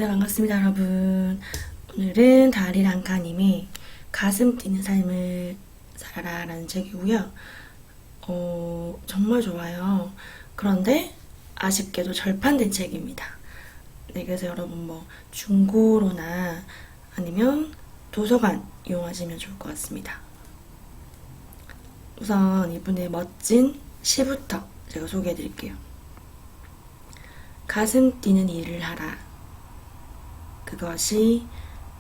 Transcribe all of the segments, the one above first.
네, 반갑습니다, 여러분. 오늘은 다리랑카님의 가슴 뛰는 삶을 살아라 라는 책이고요. 정말 좋아요. 그런데 아쉽게도 절판된 책입니다. 네, 그래서 여러분 중고로나 아니면 도서관 이용하시면 좋을 것 같습니다. 우선 이분의 멋진 시부터 제가 소개해 드릴게요. 가슴 뛰는 일을 하라. 그것이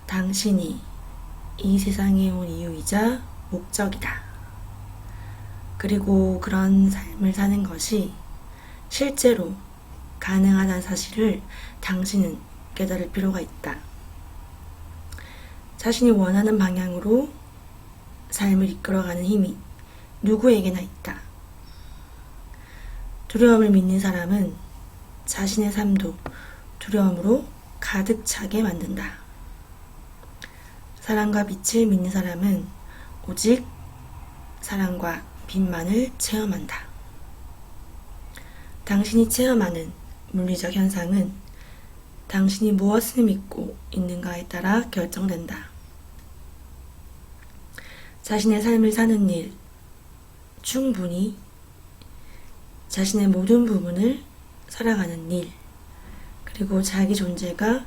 당신이 이 세상에 온 이유이자 목적이다. 그리고 그런 삶을 사는 것이 실제로 가능하다는 사실을 당신은 깨달을 필요가 있다. 자신이 원하는 방향으로 삶을 이끌어가는 힘이 누구에게나 있다. 두려움을 믿는 사람은 자신의 삶도 두려움으로 가득 차게 만든다. 사랑과 빛을 믿는 사람은 오직 사랑과 빛만을 체험한다. 당신이 체험하는 물리적 현상은 당신이 무엇을 믿고 있는가에 따라 결정된다. 자신의 삶을 사는 일, 충분히 자신의 모든 부분을 살아가는 일, 그리고 자기 존재가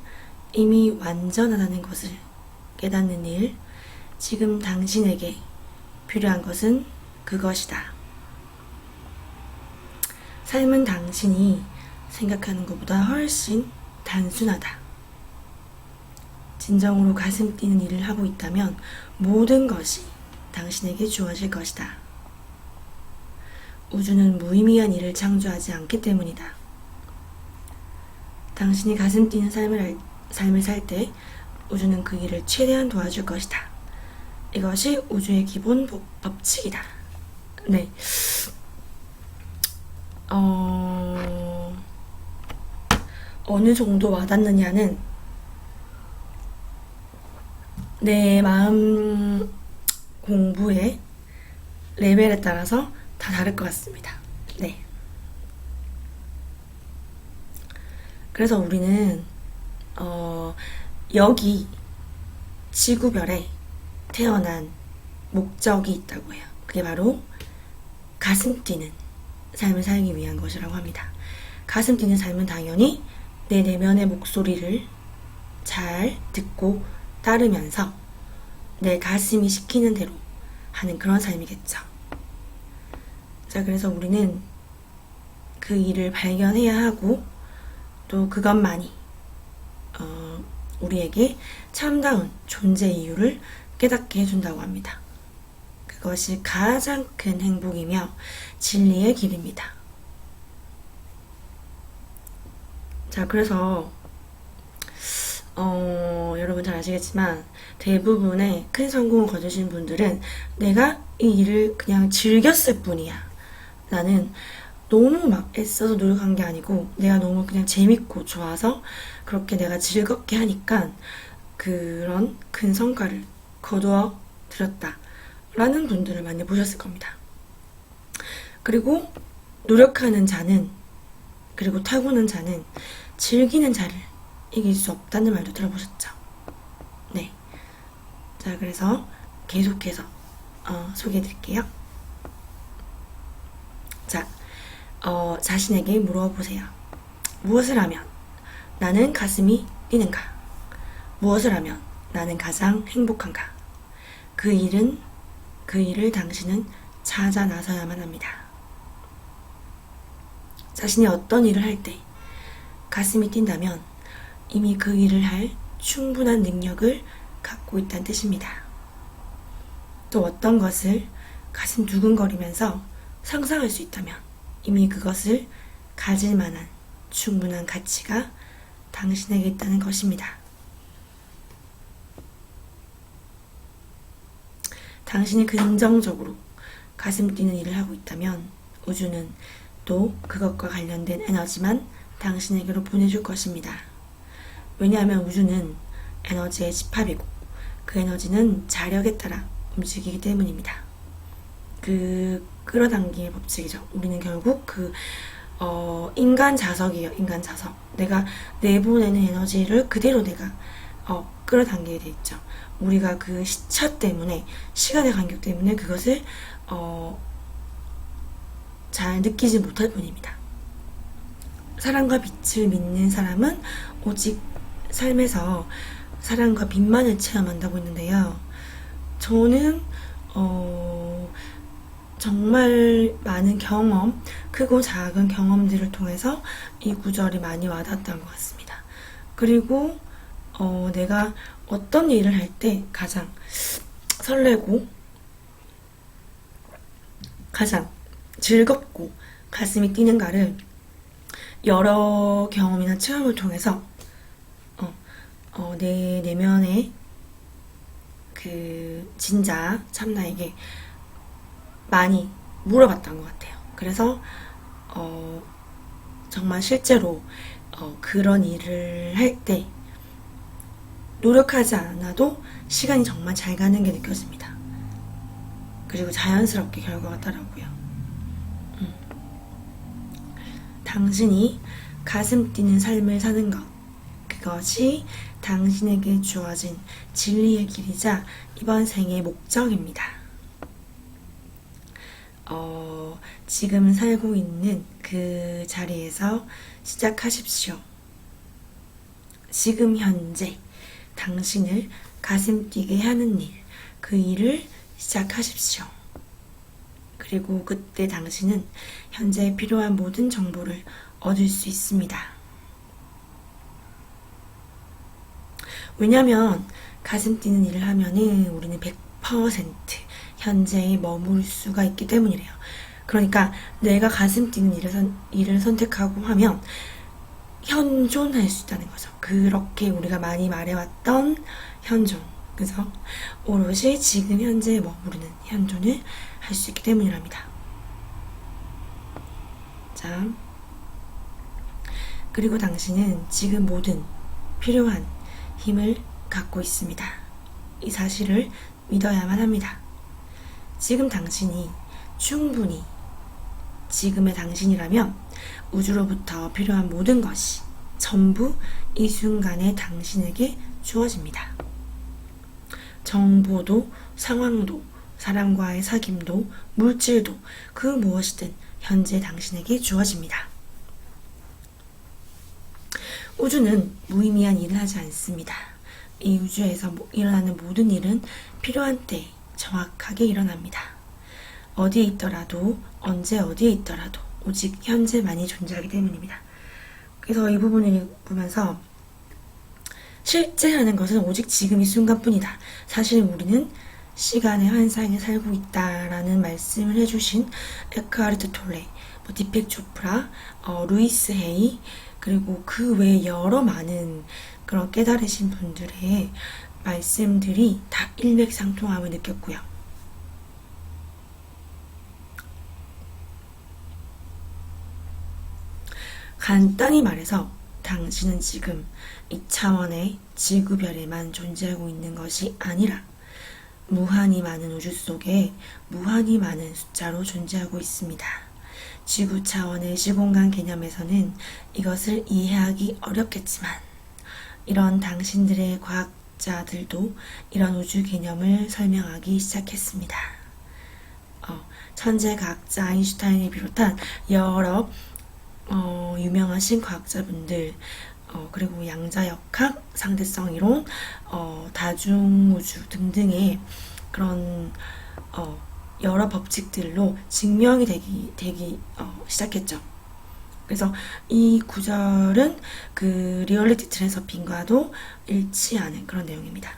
이미 완전하다는 것을 깨닫는 일, 지금 당신에게 필요한 것은 그것이다. 삶은 당신이 생각하는 것보다 훨씬 단순하다. 진정으로 가슴 뛰는 일을 하고 있다면 모든 것이 당신에게 주어질 것이다. 우주는 무의미한 일을 창조하지 않기 때문이다. 당신이 가슴 뛰는 삶을 살 때 우주는 그 일을 최대한 도와줄 것이다. 이것이 우주의 기본 법칙이다. 네. 어느 정도 와닿느냐는 내 마음 공부의 레벨에 따라서 다 다를 것 같습니다. 네. 그래서 우리는 여기 지구별에 태어난 목적이 있다고 해요. 그게 바로 가슴 뛰는 삶을 살기 위한 것이라고 합니다. 가슴 뛰는 삶은 당연히 내 내면의 목소리를 잘 듣고 따르면서 내 가슴이 시키는 대로 하는 그런 삶이겠죠. 자, 그래서 우리는 그 일을 발견해야 하고 또 그것만이 우리에게 참다운 존재 이유를 깨닫게 해준다고 합니다. 그것이 가장 큰 행복이며 진리의 길입니다. 자, 그래서 여러분 잘 아시겠지만 대부분의 큰 성공을 거두신 분들은 내가 이 일을 그냥 즐겼을 뿐이야. 나는 너무 막 애써서 노력한 게 아니고 내가 너무 그냥 재밌고 좋아서 그렇게 내가 즐겁게 하니까 그런 큰 성과를 거두어 들였다 라는 분들을 많이 보셨을 겁니다. 그리고 노력하는 자는, 그리고 타고난 자는 즐기는 자를 이길 수 없다는 말도 들어보셨죠? 네. 자, 그래서 계속해서 소개해 드릴게요. 자, 자신에게 물어보세요. 무엇을 하면 나는 가슴이 뛰는가? 무엇을 하면 나는 가장 행복한가? 그 일을 당신은 찾아 나서야만 합니다. 자신이 어떤 일을 할 때 가슴이 뛴다면 이미 그 일을 할 충분한 능력을 갖고 있다는 뜻입니다. 또 어떤 것을 가슴 두근거리면서 상상할 수 있다면 이미 그것을 가질 만한 충분한 가치가 당신에게 있다는 것입니다. 당신이 긍정적으로 가슴 뛰는 일을 하고 있다면 우주는 또 그것과 관련된 에너지만 당신에게로 보내줄 것입니다. 왜냐하면 우주는 에너지의 집합이고 그 에너지는 자력에 따라 움직이기 때문입니다. 그 끌어당김의 법칙이죠. 우리는 결국 그 인간 자석이에요. 인간 자석. 내가 내보내는 에너지를 그대로 내가 끌어당기게 돼 있죠. 우리가 그 시차 때문에, 시간의 간격 때문에 그것을 잘 느끼지 못할 뿐입니다. 사랑과 빛을 믿는 사람은 오직 삶에서 사랑과 빛만을 체험한다고 했는데요. 저는 정말 많은 경험, 크고 작은 경험들을 통해서 이 구절이 많이 와닿았던 것 같습니다. 그리고 내가 어떤 일을 할 때 가장 설레고 가장 즐겁고 가슴이 뛰는가를 여러 경험이나 체험을 통해서 내 내면의 그 진자 참나에게 많이 물어봤던 것 같아요. 그래서 정말 실제로 그런 일을 할 때 노력하지 않아도 시간이 정말 잘 가는 게 느껴집니다. 그리고 자연스럽게 결과가 따라오고요. 당신이 가슴 뛰는 삶을 사는 것, 그것이 당신에게 주어진 진리의 길이자 이번 생의 목적입니다. 지금 살고 있는 그 자리에서 시작하십시오. 지금 현재 당신을 가슴 뛰게 하는 일, 그 일을 시작하십시오. 그리고 그때 당신은 현재 필요한 모든 정보를 얻을 수 있습니다. 왜냐면 가슴 뛰는 일을 하면은 우리는 100% 현재에 머물 수가 있기 때문이래요. 그러니까 내가 가슴 뛰는 일을 선택하고 하면 현존할 수 있다는 거죠. 그렇게 우리가 많이 말해왔던 현존. 그래서 오롯이 지금 현재에 머무르는 현존을 할 수 있기 때문이랍니다. 자, 그리고 당신은 지금 모든 필요한 힘을 갖고 있습니다. 이 사실을 믿어야만 합니다. 지금 당신이 충분히 지금의 당신이라면 우주로부터 필요한 모든 것이 전부 이 순간에 당신에게 주어집니다. 정보도, 상황도, 사람과의 사귐도, 물질도, 그 무엇이든 현재 당신에게 주어집니다. 우주는 무의미한 일을 하지 않습니다. 이 우주에서 일어나는 모든 일은 필요한 때에 정확하게 일어납니다. 어디에 있더라도, 언제 어디에 있더라도 오직 현재만이 존재하기 때문입니다. 그래서 이 부분을 보면서 실제하는 것은 오직 지금 이 순간뿐이다. 사실 우리는 시간의 환상에 살고 있다라는 말씀을 해주신 에크하르트 톨레, 디펙 조프라, 루이스 헤이, 그리고 그 외에 여러 많은 그런 깨달으신 분들의 말씀들이 다 일맥상통함을 느꼈고요. 간단히 말해서 당신은 지금 이 차원의 지구별에만 존재하고 있는 것이 아니라 무한히 많은 우주 속에 무한히 많은 숫자로 존재하고 있습니다. 지구 차원의 시공간 개념에서는 이것을 이해하기 어렵겠지만 이런 당신들의 과학자들도 이런 우주 개념을 설명하기 시작했습니다. 천재 과학자 아인슈타인을 비롯한 여러 유명하신 과학자분들, 그리고 양자역학, 상대성 이론, 다중우주 등등의 그런 여러 법칙들로 증명이 되기 시작했죠. 그래서 이 구절은 그 리얼리티 트랜서핑과도 일치하는 그런 내용입니다.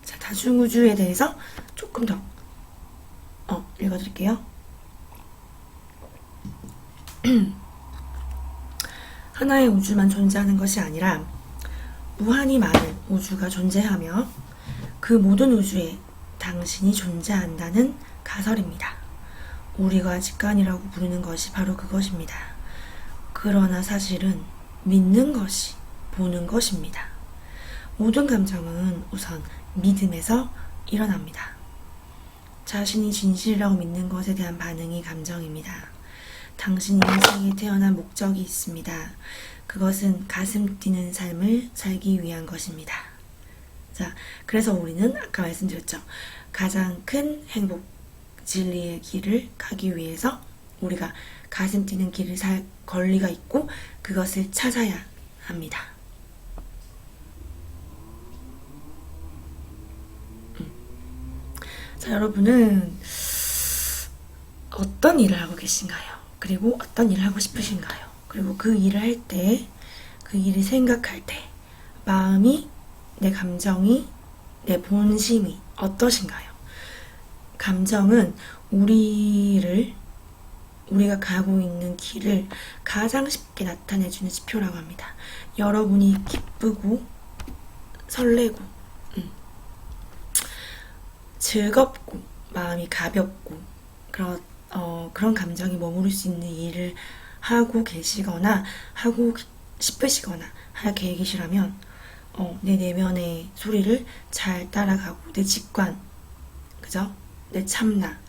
자, 다중우주에 대해서 조금 더 읽어드릴게요. 하나의 우주만 존재하는 것이 아니라 무한히 많은 우주가 존재하며 그 모든 우주에 당신이 존재한다는 가설입니다. 우리가 직관이라고 부르는 것이 바로 그것입니다. 그러나 사실은 믿는 것이 보는 것입니다. 모든 감정은 우선 믿음에서 일어납니다. 자신이 진실이라고 믿는 것에 대한 반응이 감정입니다. 당신이 인생에 태어난 목적이 있습니다. 그것은 가슴 뛰는 삶을 살기 위한 것입니다. 자, 그래서 우리는 아까 말씀드렸죠. 가장 큰 행복, 진리의 길을 가기 위해서 우리가 가슴 뛰는 길을 살 권리가 있고 그것을 찾아야 합니다. 자, 여러분은 어떤 일을 하고 계신가요? 그리고 어떤 일을 하고 싶으신가요? 그리고 그 일을 할 때, 그 일을 생각할 때 마음이, 내 감정이, 내 본심이 어떠신가요? 감정은 우리가 가고 있는 길을 가장 쉽게 나타내주는 지표라고 합니다. 여러분이 기쁘고 설레고 즐겁고 마음이 가볍고 그런 감정이 머무를 수 있는 일을 하고 계시거나 하고 싶으시거나 할 계획이시라면 내 내면의 소리를 잘 따라가고 내 직관, 그죠? 내 참나,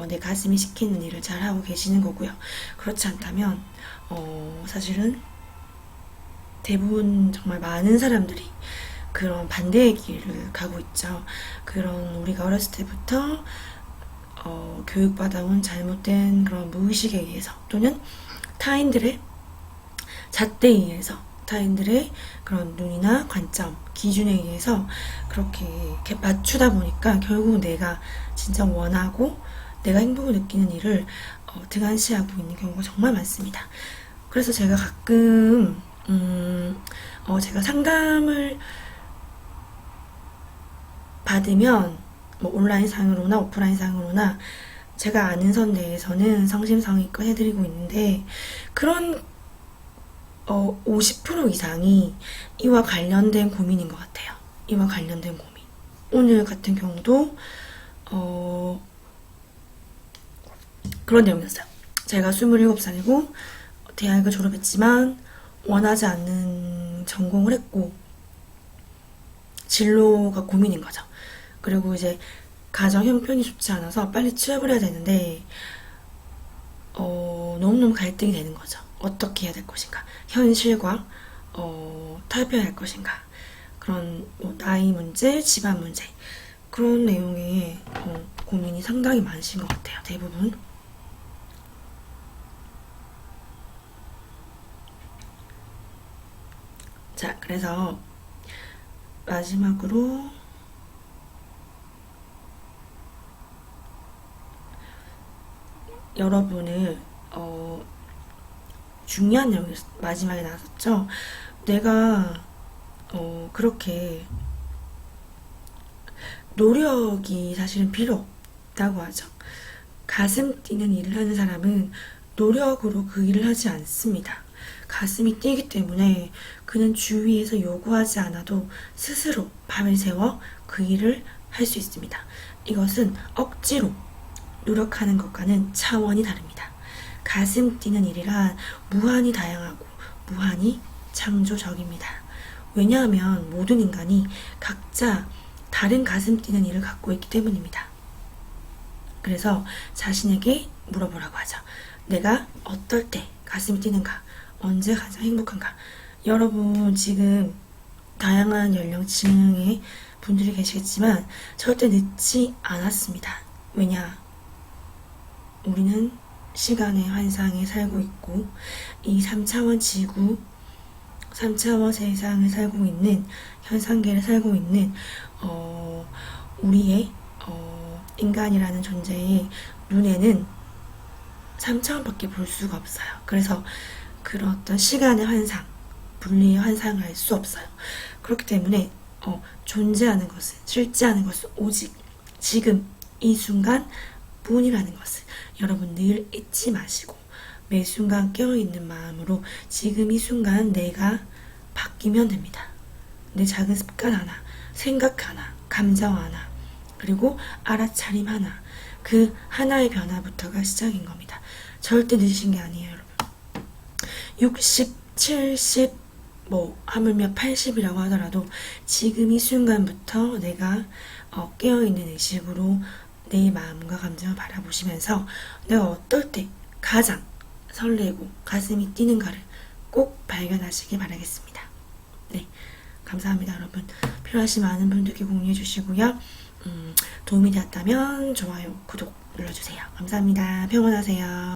내 가슴이 시키는 일을 잘 하고 계시는 거고요. 그렇지 않다면 사실은 대부분 정말 많은 사람들이 그런 반대의 길을 가고 있죠. 그런 우리가 어렸을 때부터 교육받아온 잘못된 그런 무의식에 의해서 또는 타인들의 잣대에 의해서 타인들의 그런 눈이나 관점, 기준에 의해서 그렇게 맞추다 보니까 결국 내가 진짜 원하고 내가 행복을 느끼는 일을 등한시하고 있는 경우가 정말 많습니다. 그래서 제가 가끔 제가 상담을 받으면 뭐 온라인상으로나 오프라인상으로나 제가 아는 선 내에서는 성심성의껏 해드리고 있는데 그런 50% 이상이 이와 관련된 고민인 것 같아요. 이와 관련된 고민. 오늘 같은 경우도 그런 내용이었어요. 제가 27살이고 대학을 졸업했지만 원하지 않는 전공을 했고 진로가 고민인 거죠. 그리고 이제 가정 형편이 좋지 않아서 빨리 취업을 해야 되는데 너무너무 갈등이 되는 거죠. 어떻게 해야 될 것인가, 현실과 타협해야 할 것인가, 그런 나이 문제, 집안 문제, 그런 내용의 고민이 상당히 많으신 것 같아요. 대부분. 자, 그래서 마지막으로 여러분을 중요한 내용이 마지막에 나왔었죠. 내가 그렇게 노력이 사실은 필요 없다고 하죠. 가슴 뛰는 일을 하는 사람은 노력으로 그 일을 하지 않습니다. 가슴이 뛰기 때문에 그는 주위에서 요구하지 않아도 스스로 밤을 새워 그 일을 할 수 있습니다. 이것은 억지로 노력하는 것과는 차원이 다릅니다. 가슴 뛰는 일이란 무한히 다양하고 무한히 창조적입니다. 왜냐하면 모든 인간이 각자 다른 가슴 뛰는 일을 갖고 있기 때문입니다. 그래서 자신에게 물어보라고 하죠. 내가 어떨 때 가슴이 뛰는가? 언제 가장 행복한가? 여러분 지금 다양한 연령층의 분들이 계시겠지만 절대 늦지 않았습니다. 왜냐? 우리는 시간의 환상에 살고 있고 이 3차원 지구, 3차원 세상을 살고 있는 현상계를 살고 있는 우리의 인간이라는 존재의 눈에는 3차원밖에 볼 수가 없어요. 그래서 그런 어떤 시간의 환상, 분리의 환상을 알 수 없어요. 그렇기 때문에 존재하는 것은, 실제하는 것은 오직 지금 이 순간 뿐이라는 것을 여러분 늘 잊지 마시고 매 순간 깨어있는 마음으로 지금 이 순간 내가 바뀌면 됩니다. 내 작은 습관 하나, 생각 하나, 감정 하나, 그리고 알아차림 하나, 그 하나의 변화부터가 시작인 겁니다. 절대 늦으신 게 아니에요, 여러분. 60, 70, 하물며 80이라고 하더라도 지금 이 순간부터 내가 깨어있는 의식으로 내 마음과 감정을 바라보시면서 내가 어떨 때 가장 설레고 가슴이 뛰는 거를 꼭 발견하시길 바라겠습니다. 네, 감사합니다, 여러분. 필요하신 많은 분들께 공유해 주시고요. 도움이 되었다면 좋아요, 구독 눌러주세요. 감사합니다. 평온하세요.